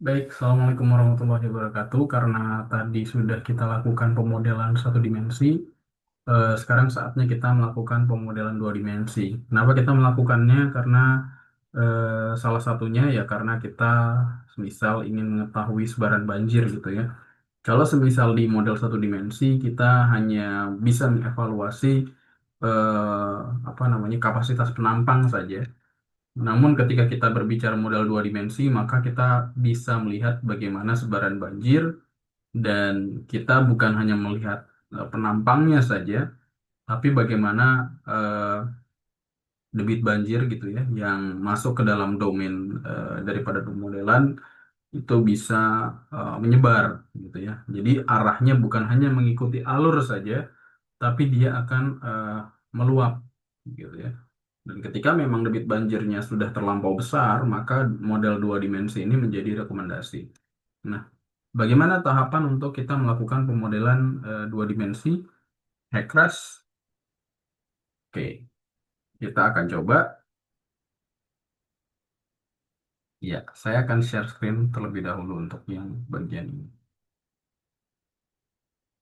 Baik, Assalamualaikum warahmatullahi wabarakatuh. Karena tadi sudah kita lakukan pemodelan satu dimensi, sekarang saatnya kita melakukan pemodelan dua dimensi. Kenapa kita melakukannya? Karena salah satunya ya karena kita semisal ingin mengetahui sebaran banjir gitu ya. Kalau semisal di model satu dimensi, kita hanya bisa mengevaluasi apa namanya kapasitas penampang saja. Namun ketika kita berbicara model dua dimensi, maka kita bisa melihat bagaimana sebaran banjir dan kita bukan hanya melihat penampangnya saja, tapi bagaimana eh, debit banjir gitu ya yang masuk ke dalam domain daripada pemodelan itu bisa menyebar gitu ya. Jadi arahnya bukan hanya mengikuti alur saja, tapi dia akan meluap gitu ya. Dan ketika memang debit banjirnya sudah terlampau besar, maka model dua dimensi ini menjadi rekomendasi. Nah, bagaimana tahapan untuk kita melakukan pemodelan dua dimensi HECRAS? Oke, kita akan coba. Ya, saya akan share screen terlebih dahulu untuk yang bagian ini.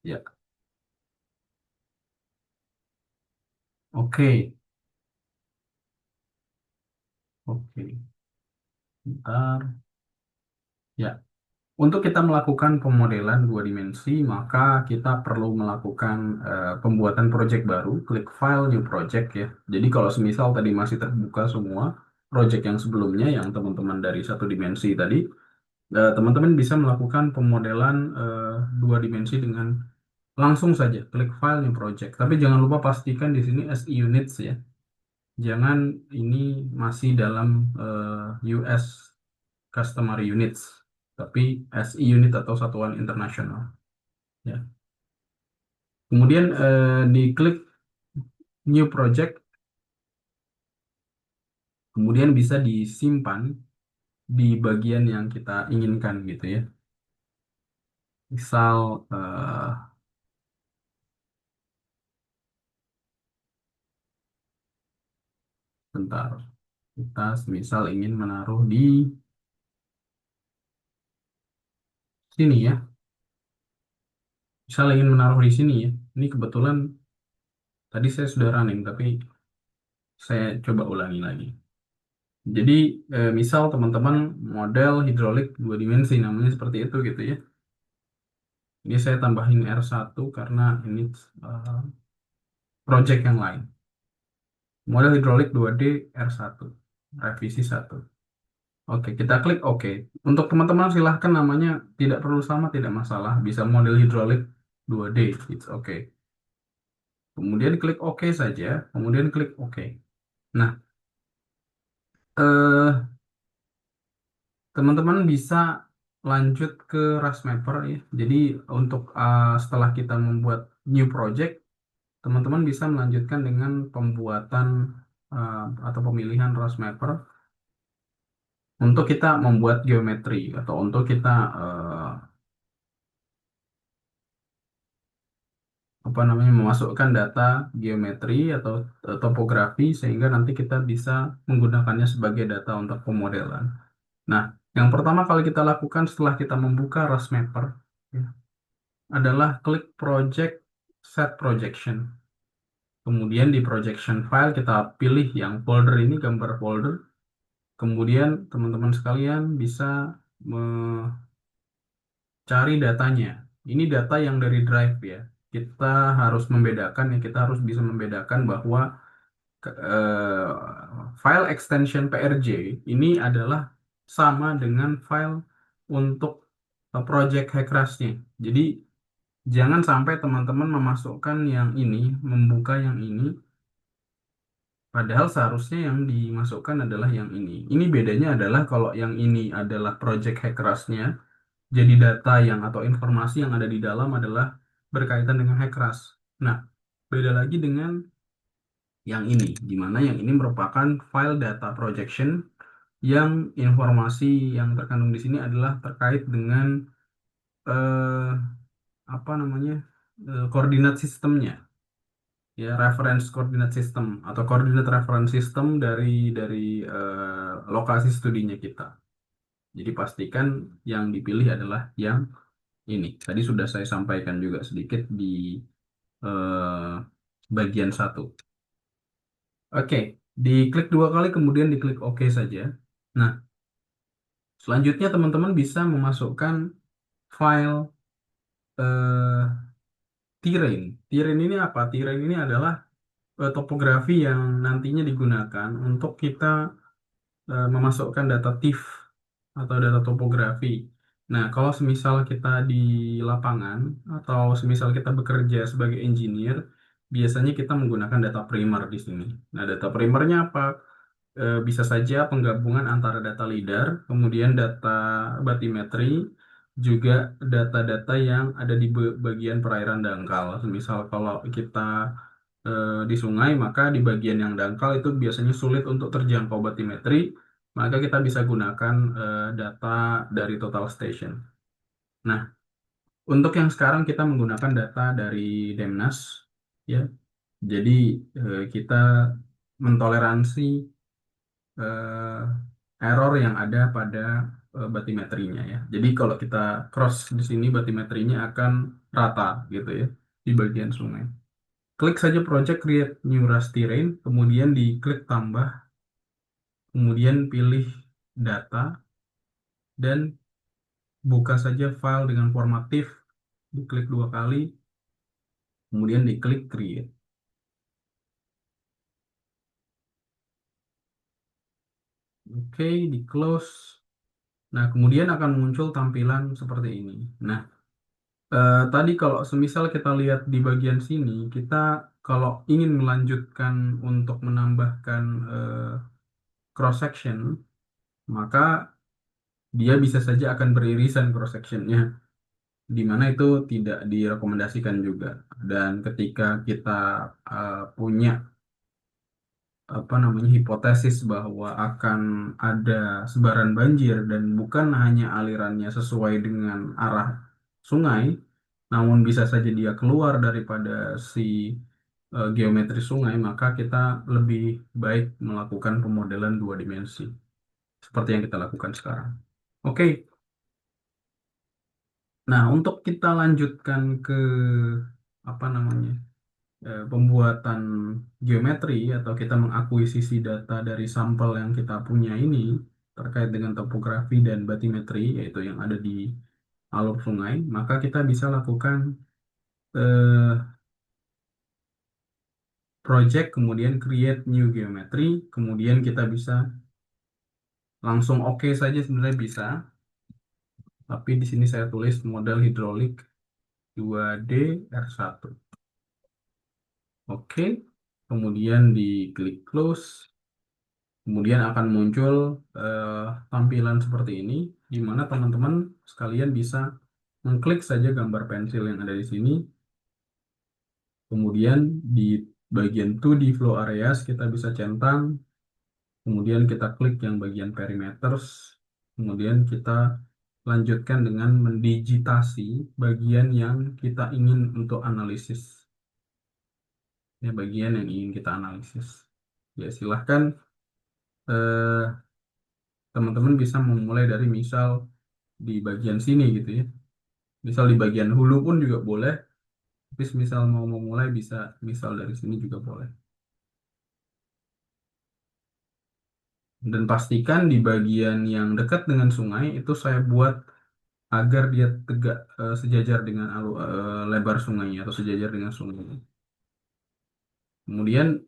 Ya, oke, oke. Bentar. Ya, untuk kita melakukan pemodelan dua dimensi, maka kita perlu melakukan pembuatan project baru, klik File, New Project ya. Jadi kalau semisal tadi masih terbuka semua project yang sebelumnya, yang teman-teman dari satu dimensi tadi, teman-teman bisa melakukan pemodelan dua dimensi dengan langsung saja klik File, New Project. Tapi jangan lupa pastikan di sini SI Units ya. Jangan ini masih dalam US Customer Units, tapi SI unit atau satuan internasional. Ya. Kemudian diklik New Project, kemudian bisa disimpan di bagian yang kita inginkan gitu ya. Misal, bentar, kita misal ingin menaruh di sini ya. Misal ingin menaruh di sini ya. Ini kebetulan tadi saya sudah running, tapi saya coba ulangi lagi. Jadi, misal teman-teman model hidrolik dua dimensi, namanya seperti itu gitu ya. Ini saya tambahin R1 karena ini eh, project yang lain. Model hidrolik 2D R1. Revisi 1. Oke, kita klik OK. Untuk teman-teman silahkan namanya tidak perlu sama, tidak masalah. Bisa model hidrolik 2D. It's okay. Kemudian klik OK saja. Kemudian klik OK. Nah, teman-teman bisa lanjut ke Rasmapper ya. Jadi untuk setelah kita membuat new project, teman-teman bisa melanjutkan dengan pembuatan atau pemilihan Rasmapper untuk kita membuat geometri atau untuk kita apa namanya memasukkan data geometri atau topografi sehingga nanti kita bisa menggunakannya sebagai data untuk pemodelan. Nah, yang pertama kali kita lakukan setelah kita membuka Rasmapper ya, adalah klik Project Set Projection. Kemudian di projection file kita pilih yang folder ini, gambar folder. Kemudian teman-teman sekalian bisa mencari datanya. Ini data yang dari drive ya. Kita harus membedakan ya, kita harus bisa membedakan bahwa file extension PRJ ini adalah sama dengan file untuk project Hackrasnya. Jadi jangan sampai teman-teman memasukkan yang ini, membuka yang ini, padahal seharusnya yang dimasukkan adalah yang ini. Ini bedanya adalah kalau yang ini adalah project Hackrasnya, jadi data yang atau informasi yang ada di dalam adalah berkaitan dengan Hackras. Nah, beda lagi dengan yang ini, di mana yang ini merupakan file data projection yang informasi yang terkandung di sini adalah terkait dengan eh, apa namanya koordinat sistemnya, ya reference koordinat sistem atau koordinat reference system dari lokasi studinya kita. Jadi pastikan yang dipilih adalah yang ini. Tadi sudah saya sampaikan juga sedikit di eh, bagian satu. Oke, diklik dua kali kemudian diklik OK saja. Nah, selanjutnya teman-teman bisa memasukkan file terrain. Terrain ini apa? Terrain ini adalah topografi yang nantinya digunakan untuk kita memasukkan data TIFF atau data topografi. Nah, kalau semisal kita di lapangan atau semisal kita bekerja sebagai engineer, biasanya kita menggunakan data primer di sini. Nah, data primernya apa? Bisa saja penggabungan antara data lidar, kemudian data bathymetry, juga data-data yang ada di bagian perairan dangkal. Misal kalau kita di sungai, maka di bagian yang dangkal itu biasanya sulit untuk terjangkau bathymetry, maka kita bisa gunakan data dari total station. Nah, untuk yang sekarang kita menggunakan data dari Demnas, ya. Jadi kita mentoleransi error yang ada pada bathymetry-nya ya. Jadi kalau kita cross di sini bathymetry-nya akan rata gitu ya di bagian sungai. Klik saja project create new Rust terrain, kemudian diklik tambah, kemudian pilih data dan buka saja file dengan formatif, diklik dua kali, kemudian diklik create. Oke, di close. Nah, kemudian akan muncul tampilan seperti ini. Nah, tadi kalau semisal kita lihat di bagian sini, kita kalau ingin melanjutkan untuk menambahkan cross section, maka dia bisa saja akan beririsan cross sectionnya, di mana itu tidak direkomendasikan juga. Dan ketika kita punya apa namanya hipotesis bahwa akan ada sebaran banjir dan bukan hanya alirannya sesuai dengan arah sungai, namun bisa saja dia keluar daripada si geometri sungai, maka kita lebih baik melakukan pemodelan dua dimensi seperti yang kita lakukan sekarang. Oke, nah untuk kita lanjutkan ke apa namanya pembuatan geometri atau kita mengakuisisi data dari sampel yang kita punya ini terkait dengan topografi dan bathymetry yaitu yang ada di alur sungai, maka kita bisa lakukan eh, project kemudian create new geometry, kemudian kita bisa langsung oke saja sebenarnya bisa, tapi di sini saya tulis model hidrolik 2D R1. Oke, kemudian diklik close. Kemudian akan muncul tampilan seperti ini, di mana teman-teman sekalian bisa mengklik saja gambar pensil yang ada di sini. Kemudian di bagian 2D flow areas kita bisa centang. Kemudian kita klik yang bagian perimeters. Kemudian kita lanjutkan dengan mendigitasi bagian yang kita ingin untuk analisis. Ya, bagian yang ingin kita analisis. Ya, silahkan eh, teman-teman bisa memulai dari misal di bagian sini gitu ya. Misal di bagian hulu pun juga boleh, tapi misal mau memulai bisa misal dari sini juga boleh. Dan pastikan di bagian yang dekat dengan sungai itu saya buat agar dia tegak sejajar dengan lebar sungainya atau sejajar dengan sungai. Kemudian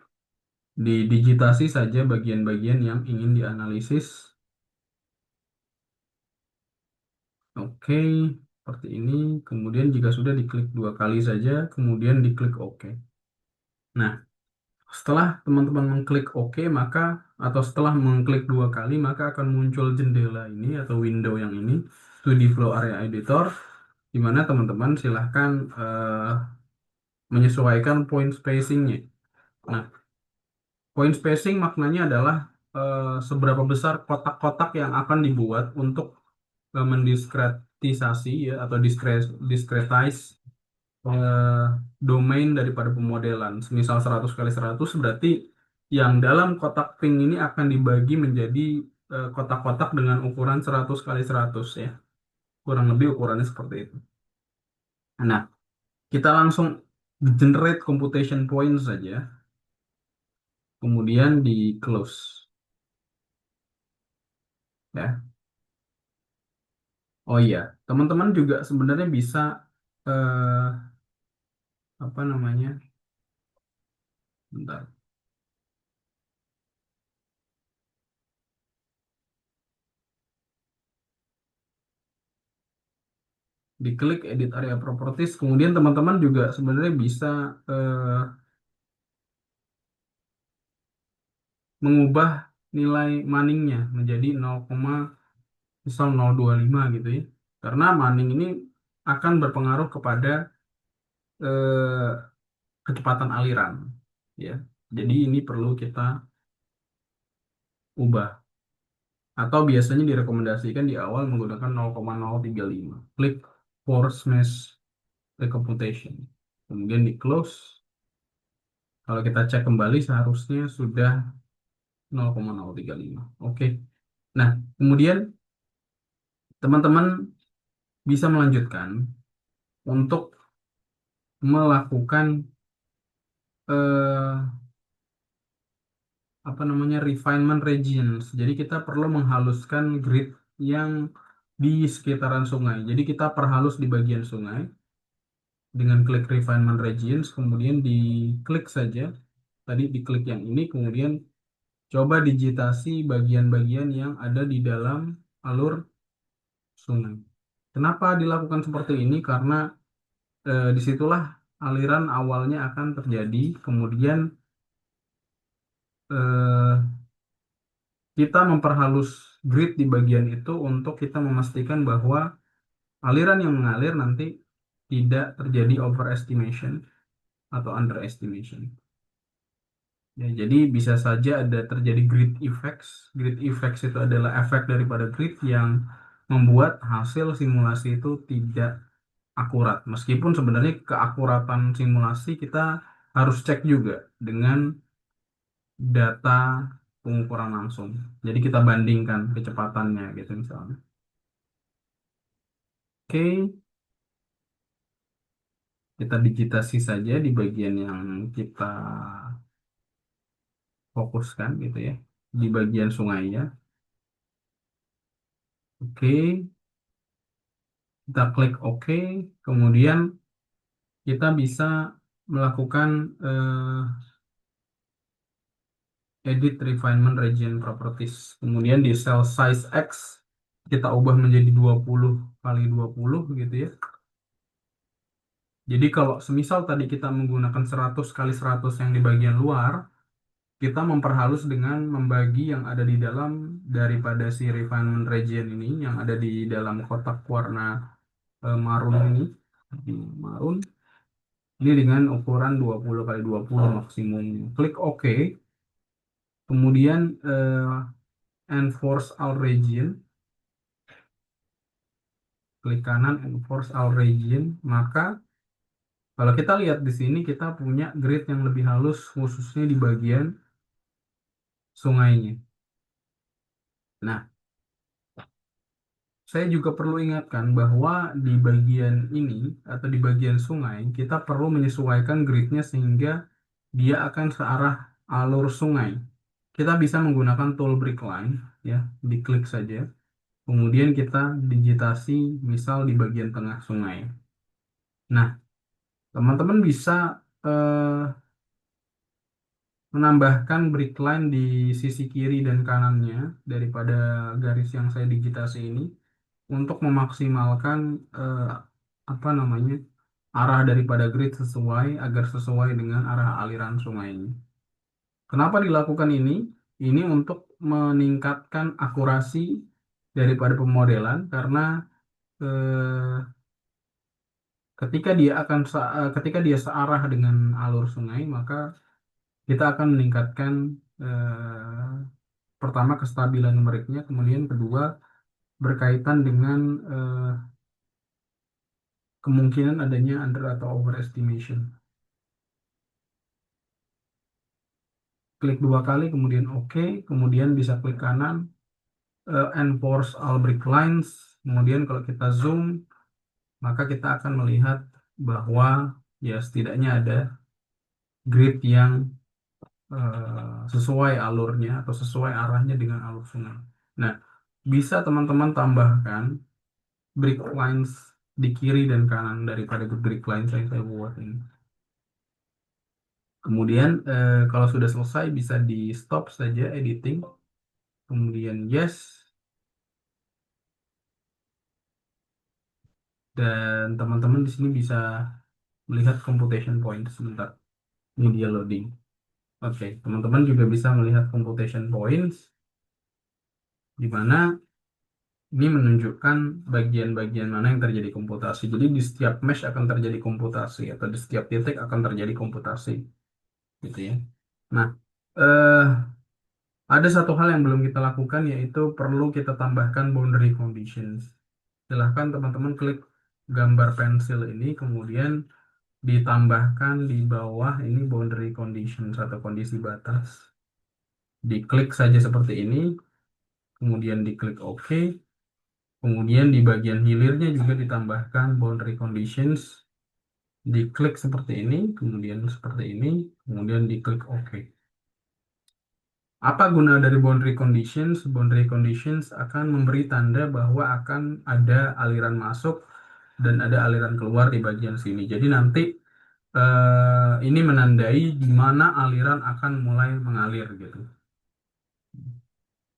didigitasi saja bagian-bagian yang ingin dianalisis. Oke, seperti ini. Kemudian jika sudah diklik dua kali saja, kemudian diklik OK. Nah, setelah teman-teman mengklik OK, maka atau setelah mengklik dua kali, maka akan muncul jendela ini atau window yang ini, 2D Flow Area Editor, di mana teman-teman silahkan menyesuaikan point spacingnya. Nah, point spacing maknanya adalah seberapa besar kotak-kotak yang akan dibuat untuk mendiskretisasi ya atau discretize eh, domain daripada pemodelan. Misal 100 kali 100 berarti yang dalam kotak pink ini akan dibagi menjadi kotak-kotak dengan ukuran 100 kali 100 ya. Kurang lebih ukurannya seperti itu. Nah, kita langsung generate computation point saja, kemudian di close ya. Oh iya, teman-teman juga sebenarnya bisa eh, apa namanya? Bentar. Diklik edit area properties, kemudian teman-teman juga sebenarnya bisa mengubah nilai maningnya menjadi 0, misal 0,25 gitu ya. Karena maning ini akan berpengaruh kepada kecepatan aliran ya. Jadi ini perlu kita ubah, atau biasanya direkomendasikan di awal menggunakan 0,035. Klik force mesh recomputation. Kemudian di close. Kalau kita cek kembali seharusnya sudah 0,035. Oke. Nah, kemudian teman-teman bisa melanjutkan untuk melakukan eh, apa namanya refinement regions. Jadi kita perlu menghaluskan grid yang di sekitaran sungai. Jadi kita perhalus di bagian sungai dengan klik refinement regions, kemudian diklik saja. Tadi diklik yang ini, kemudian coba digitasi bagian-bagian yang ada di dalam alur sungai. Kenapa dilakukan seperti ini? Karena disitulah aliran awalnya akan terjadi, kemudian eh, kita memperhalus grid di bagian itu untuk kita memastikan bahwa aliran yang mengalir nanti tidak terjadi overestimation atau underestimation. Ya, jadi bisa saja ada terjadi grid effects. Grid effects itu adalah efek daripada grid yang membuat hasil simulasi itu tidak akurat. Meskipun sebenarnya keakuratan simulasi kita harus cek juga dengan data pengukuran langsung. Jadi kita bandingkan kecepatannya gitu misalnya. Oke, kita digitasi saja di bagian yang kita fokuskan gitu ya, di bagian sungainya. Oke, kita klik OK, kemudian kita bisa melakukan edit refinement region properties. Kemudian di cell size X kita ubah menjadi 20 kali 20 gitu ya. Jadi kalau semisal tadi kita menggunakan 100 kali 100 yang di bagian luar, kita memperhalus dengan membagi yang ada di dalam daripada si refinement region ini, yang ada di dalam kotak warna marun ini, di marun, ini dengan ukuran 20 kali 20 maksimum. Klik OK, kemudian enforce all region, klik kanan enforce all region, maka kalau kita lihat di sini kita punya grid yang lebih halus khususnya di bagian sungainya. Nah, saya juga perlu ingatkan bahwa di bagian ini atau di bagian sungai kita perlu menyesuaikan gridnya sehingga dia akan searah alur sungai. Kita bisa menggunakan tool break line ya, diklik saja. Kemudian kita digitasi misal di bagian tengah sungai. Nah, teman-teman bisa eh, menambahkan break line di sisi kiri dan kanannya daripada garis yang saya digitasi ini untuk memaksimalkan eh, apa namanya arah daripada grid sesuai agar sesuai dengan arah aliran sungai ini. Kenapa dilakukan ini? Ini untuk meningkatkan akurasi daripada pemodelan karena eh, ketika dia searah dengan alur sungai maka kita akan meningkatkan pertama kestabilan numeriknya, kemudian kedua berkaitan dengan kemungkinan adanya under atau overestimation. Klik dua kali, kemudian OK, kemudian bisa klik kanan, enforce all break lines. Kemudian kalau kita zoom, maka kita akan melihat bahwa ya setidaknya ada grid yang sesuai alurnya atau sesuai arahnya dengan alur sungai. Nah, bisa teman-teman tambahkan break lines di kiri dan kanan daripada break lines yang saya buat ini. Kemudian kalau sudah selesai bisa di stop saja editing. Kemudian yes, dan teman-teman di sini bisa melihat computation point sebentar. Ini dia loading. Oke, teman-teman juga bisa melihat computation points di mana ini menunjukkan bagian-bagian mana yang terjadi komputasi. Jadi di setiap mesh akan terjadi komputasi atau di setiap titik akan terjadi komputasi, gitu ya. Nah, eh, ada satu hal yang belum kita lakukan yaitu perlu kita tambahkan boundary conditions. Silahkan teman-teman klik gambar pensil ini, kemudian ditambahkan di bawah ini boundary conditions atau kondisi batas. Diklik saja seperti ini, kemudian diklik OK. Kemudian di bagian hilirnya juga ditambahkan boundary conditions. Diklik seperti ini, kemudian seperti ini, kemudian diklik OK. Apa guna dari boundary conditions? Boundary conditions akan memberi tanda bahwa akan ada aliran masuk dan ada aliran keluar di bagian sini. Jadi nanti ini menandai di mana aliran akan mulai mengalir gitu.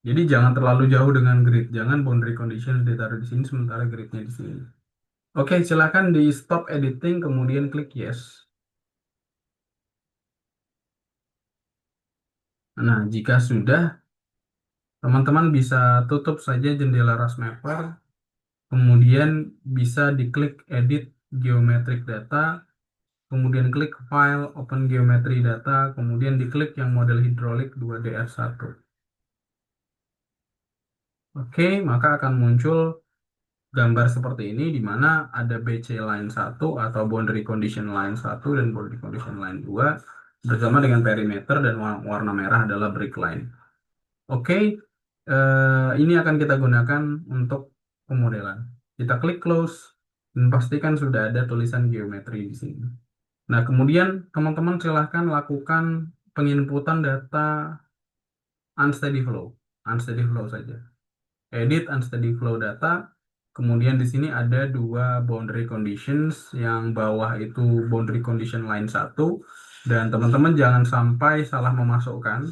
Jadi jangan terlalu jauh dengan grid. Jangan boundary condition ditaruh di sini sementara gridnya di sini. Oke, silakan di stop editing kemudian klik yes. Nah, jika sudah, teman-teman bisa tutup saja jendela Rasmapper, kemudian bisa diklik edit geometric data, kemudian klik file open geometry data, kemudian diklik yang model hidrolik 2DR1. Oke, maka akan muncul gambar seperti ini di mana ada BC line 1 atau boundary condition line 1 dan boundary condition line 2 bersama dengan perimeter dan warna merah adalah break line. Oke, ini akan kita gunakan untuk pemodelan. Kita klik close dan pastikan sudah ada tulisan geometri di sini. Nah, kemudian teman-teman silahkan lakukan penginputan data unsteady flow. Unsteady flow saja. Edit unsteady flow data. Kemudian di sini ada dua boundary conditions, yang bawah itu boundary condition line 1 dan teman-teman jangan sampai salah memasukkan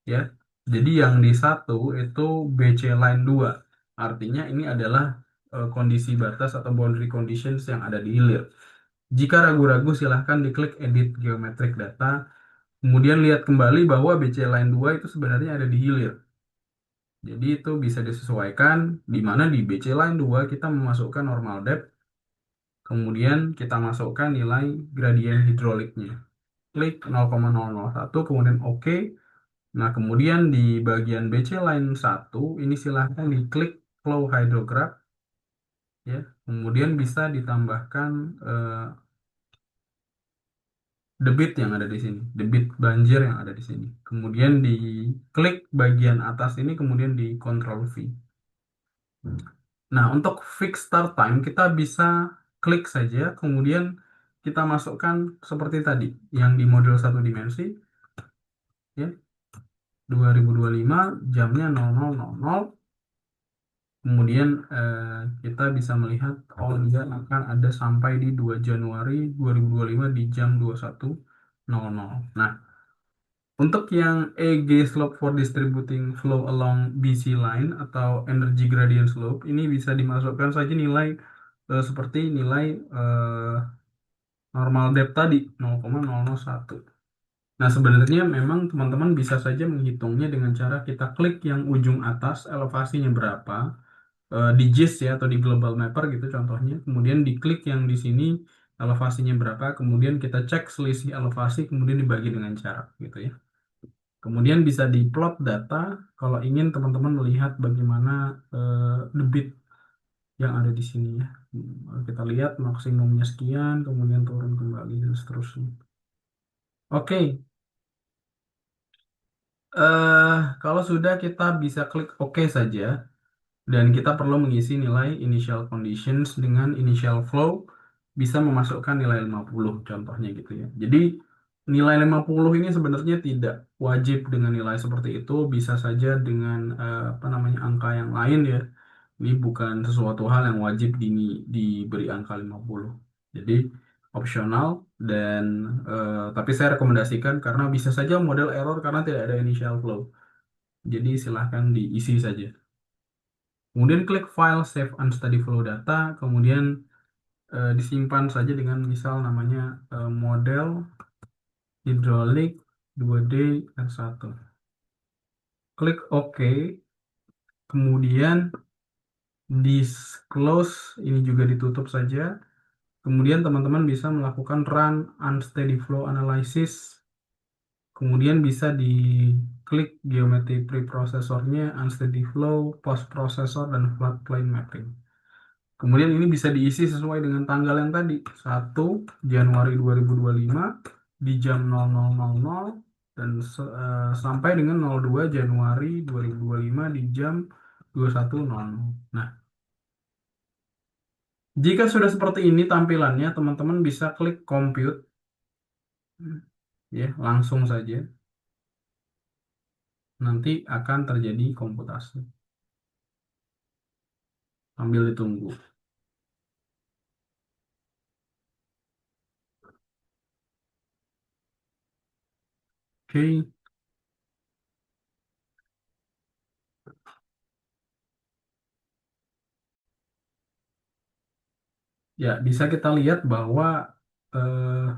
ya. Jadi yang di satu itu BC line 2. Artinya ini adalah kondisi batas atau boundary conditions yang ada di hilir. Jika ragu-ragu silahkan diklik edit geometric data. Kemudian lihat kembali bahwa BC line 2 itu sebenarnya ada di hilir. Jadi itu bisa disesuaikan di mana di BC line 2 kita memasukkan normal depth, kemudian kita masukkan nilai gradien hidroliknya. Klik 0,001, kemudian OK. Nah, kemudian di bagian BC line 1 ini silahkan diklik flow hydrograph ya. Kemudian bisa ditambahkan debit yang ada di sini, debit banjir yang ada di sini. Kemudian diklik bagian atas ini, kemudian di Ctrl V. Nah, untuk fix start time kita bisa klik saja, kemudian kita masukkan seperti tadi, yang di model satu dimensi, ya, 2025 jamnya 00.00. Kemudian kita bisa melihat, oh dia akan ada sampai di 2 Januari 2025 di jam 21.00. Nah, untuk yang EG slope for distributing flow along BC line atau energy gradient slope ini bisa dimasukkan saja nilai seperti nilai normal depth tadi 0,001. Nah, sebenarnya memang teman-teman bisa saja menghitungnya dengan cara kita klik yang ujung atas elevasinya berapa di GIS ya atau di global mapper gitu contohnya. Kemudian diklik yang di sini elevasinya berapa, kemudian kita cek selisih elevasi kemudian dibagi dengan jarak gitu ya. Kemudian bisa diplot data kalau ingin teman-teman melihat bagaimana debit yang ada di sini ya. Kita lihat maksimumnya sekian, kemudian turun kembali dan seterusnya. Oke, kalau sudah kita bisa klik OK saja. Dan kita perlu mengisi nilai initial conditions dengan initial flow bisa memasukkan nilai 50 contohnya gitu ya. Jadi nilai 50 ini sebenarnya tidak wajib dengan nilai seperti itu, bisa saja dengan apa namanya angka yang lain ya. Ini bukan sesuatu hal yang wajib diberi angka 50. Jadi opsional dan tapi saya rekomendasikan karena bisa saja model error karena tidak ada initial flow. Jadi silahkan diisi saja. Kemudian klik file save unstudy flow data, kemudian disimpan saja dengan misal namanya model hidrolik 2D R1. Klik OK, kemudian di close ini juga ditutup saja. Kemudian teman-teman bisa melakukan run unsteady flow analysis. Kemudian bisa diklik geometri preprocessornya, unsteady flow, post processor, dan floodplain mapping. Kemudian ini bisa diisi sesuai dengan tanggal yang tadi, 1 Januari 2025 di jam 00.00 dan sampai dengan 02 Januari 2025 di jam 21.00. Nah, jika sudah seperti ini tampilannya, teman-teman bisa klik compute, ya, langsung saja. Nanti akan terjadi komputasi sambil ditunggu. Oke, ya bisa kita lihat bahwa eh,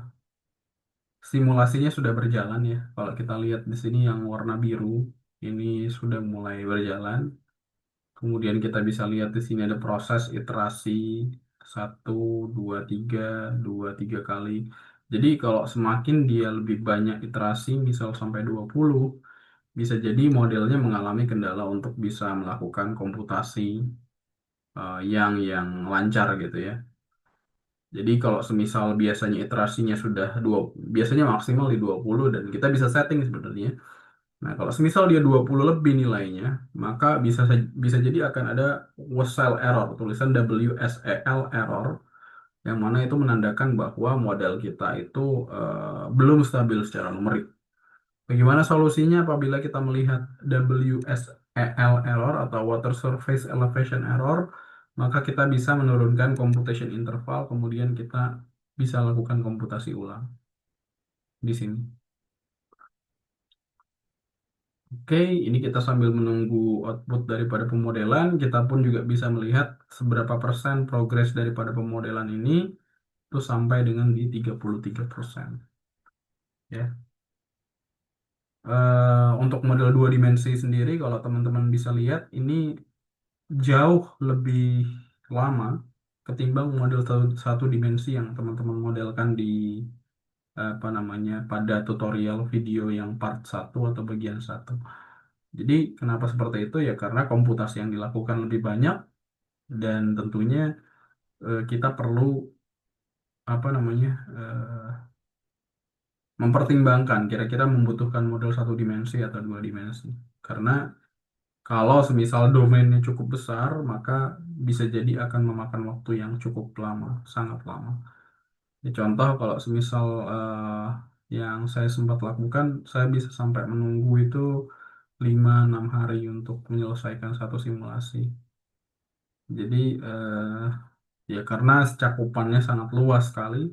simulasinya sudah berjalan ya. Kalau kita lihat di sini yang warna biru ini sudah mulai berjalan. Kemudian kita bisa lihat di sini ada proses iterasi 1, 2, 3, 2, 3 kali. Jadi kalau semakin dia lebih banyak iterasi, misal sampai 20, bisa jadi modelnya mengalami kendala untuk bisa melakukan komputasi yang lancar gitu ya. Jadi kalau semisal biasanya iterasinya sudah biasanya maksimal di 20 dan kita bisa setting sebenarnya. Nah, kalau semisal dia 20 lebih nilainya, maka bisa jadi akan ada WSEL error, tulisan WSEL error, yang mana itu menandakan bahwa model kita itu belum stabil secara numerik. Bagaimana solusinya apabila kita melihat WSEL error atau Water Surface Elevation error, maka kita bisa menurunkan computation interval, kemudian kita bisa lakukan komputasi ulang di sini. Oke, ini kita sambil menunggu output daripada pemodelan, kita pun juga bisa melihat seberapa persen progres daripada pemodelan ini itu sampai dengan di 33%. Ya. Untuk model dua dimensi sendiri, kalau teman-teman bisa lihat, ini jauh lebih lama ketimbang model satu dimensi yang teman-teman modelkan di apa namanya pada tutorial video yang part 1 atau bagian 1. Jadi kenapa seperti itu ya karena komputasi yang dilakukan lebih banyak dan tentunya kita perlu apa namanya mempertimbangkan kira-kira membutuhkan model satu dimensi atau dua dimensi. Karena kalau semisal domainnya cukup besar, maka bisa jadi akan memakan waktu yang cukup lama, sangat lama. Ya, contoh kalau semisal yang saya sempat lakukan, saya bisa sampai menunggu itu 5-6 hari untuk menyelesaikan satu simulasi. Jadi ya karena cakupannya sangat luas sekali,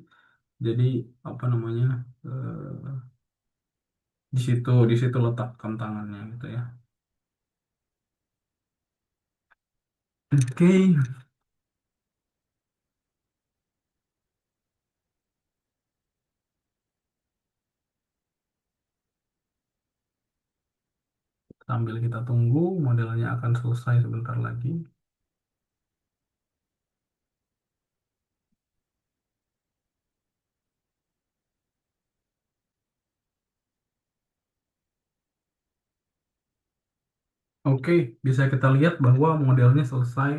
jadi apa namanya di situ letak tantangannya gitu ya. Oke, sambil kita tunggu modelnya akan selesai sebentar lagi. Oke, bisa kita lihat bahwa modelnya selesai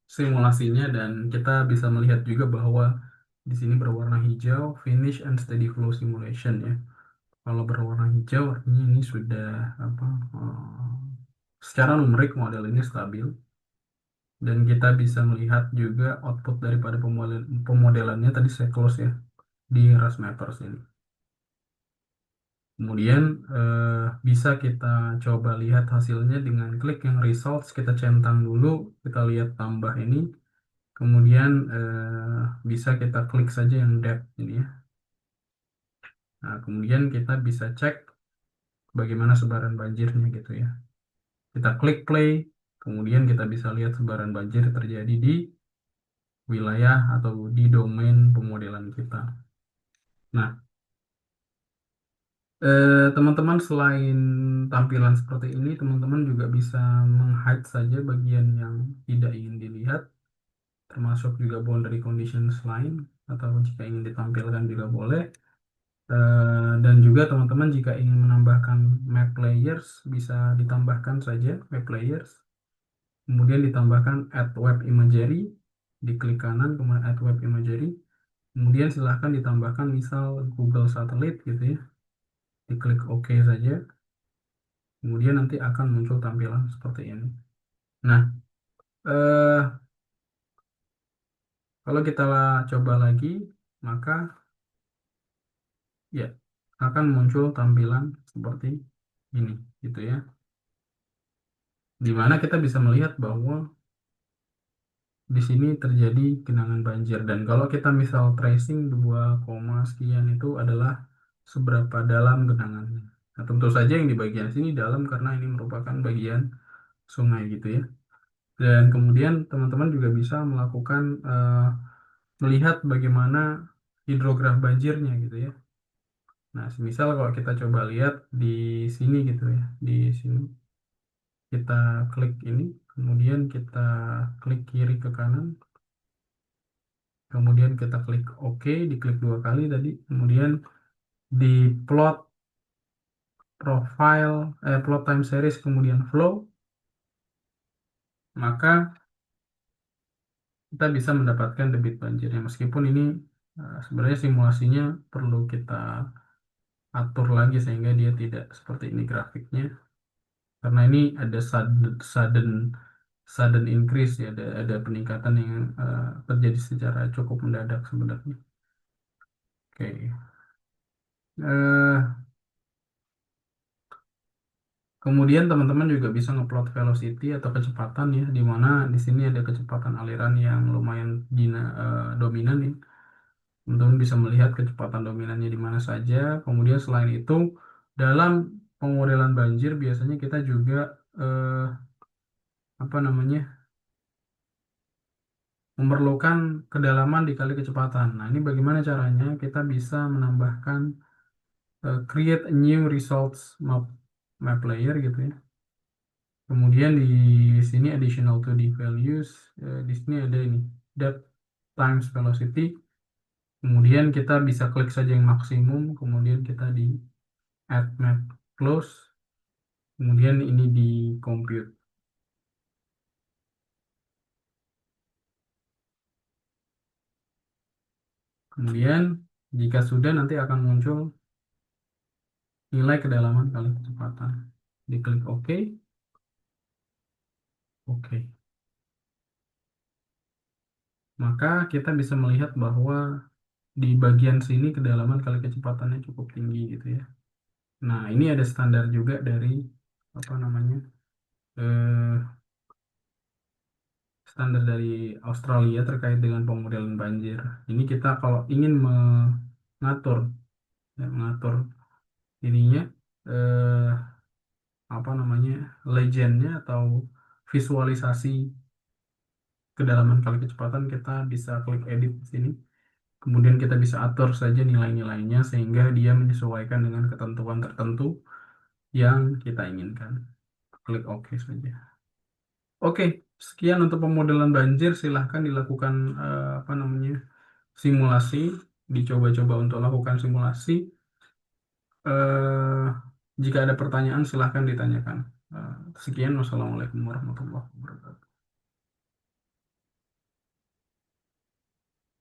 simulasinya dan kita bisa melihat juga bahwa di sini berwarna hijau finish and steady flow simulation ya. Kalau berwarna hijau artinya ini sudah apa secara numerik model ini stabil. Dan kita bisa melihat juga output daripada pemodelannya tadi saya close ya di Rasmappers ini. Kemudian bisa kita coba lihat hasilnya dengan klik yang results, kita centang dulu, kita lihat tambah ini, kemudian bisa kita klik saja yang depth ini ya. Nah, kemudian kita bisa cek bagaimana sebaran banjirnya gitu ya. Kita klik play, kemudian kita bisa lihat sebaran banjir terjadi di wilayah atau di domain pemodelan kita. Nah, teman-teman selain tampilan seperti ini, teman-teman juga bisa meng-hide saja bagian yang tidak ingin dilihat, termasuk juga boundary conditions lain, atau jika ingin ditampilkan juga boleh. Dan juga teman-teman jika ingin menambahkan map layers, bisa ditambahkan saja map layers. Kemudian ditambahkan add web imagery, diklik kanan, kemudian add web imagery. Kemudian silahkan ditambahkan misal Google Satellite gitu ya, diklik OK saja. Kemudian nanti akan muncul tampilan seperti ini. Nah, eh, kalau kita coba lagi, maka ya akan muncul tampilan seperti ini, gitu ya. Di mana kita bisa melihat bahwa di sini terjadi genangan banjir. Dan kalau kita misal tracing 2, sekian itu adalah seberapa dalam genangannya. Nah, tentu saja yang di bagian sini dalam karena ini merupakan bagian sungai gitu ya. Dan kemudian teman-teman juga bisa melakukan melihat bagaimana hidrograf banjirnya gitu ya. Nah, semisal kalau kita coba lihat di sini gitu ya, di sini kita klik ini, kemudian kita klik kiri ke kanan, kemudian kita klik OK, diklik 2 kali tadi, kemudian di plot profile, plot time series, kemudian flow, maka kita bisa mendapatkan debit banjirnya. Meskipun ini sebenarnya simulasinya perlu kita atur lagi sehingga dia tidak seperti ini grafiknya. Karena ini ada sudden sudden increase ya, ada peningkatan yang terjadi secara cukup mendadak sebenarnya. Oke. Eh, Kemudian teman-teman juga bisa ngeplot velocity atau kecepatan ya, di mana di sini ada kecepatan aliran yang lumayan dominan ya. Teman-teman bisa melihat kecepatan dominannya di mana saja. Kemudian selain itu, dalam pemodelan banjir biasanya kita juga eh, apa namanya memerlukan kedalaman dikali kecepatan. Nah, ini bagaimana caranya? Kita bisa menambahkan create a new results map layer gitu ya. Kemudian di sini additional to the values, di sini ada ini depth times velocity. Kemudian kita bisa klik saja yang maksimum, kemudian kita di add map close, kemudian ini di compute. Kemudian jika sudah nanti akan muncul nilai kedalaman kali kecepatan. Diklik OK, OK. Maka kita bisa melihat bahwa di bagian sini kedalaman kali kecepatannya cukup tinggi gitu ya. Nah, ini ada standar juga dari apa namanya eh, standar dari Australia terkait dengan pemodelan banjir. Ini kita kalau ingin mengatur mengatur ininya eh, apa namanya legendnya atau visualisasi kedalaman kali kecepatan, kita bisa klik edit di sini. Kemudian kita bisa atur saja nilai-nilainya sehingga dia menyesuaikan dengan ketentuan tertentu yang kita inginkan. Klik OK saja. Oke, sekian untuk pemodelan banjir. Silahkan dilakukan apa namanya simulasi, dicoba-coba untuk lakukan simulasi. Eh, Jika ada pertanyaan silahkan ditanyakan. Sekian, wassalamualaikum warahmatullahi wabarakatuh.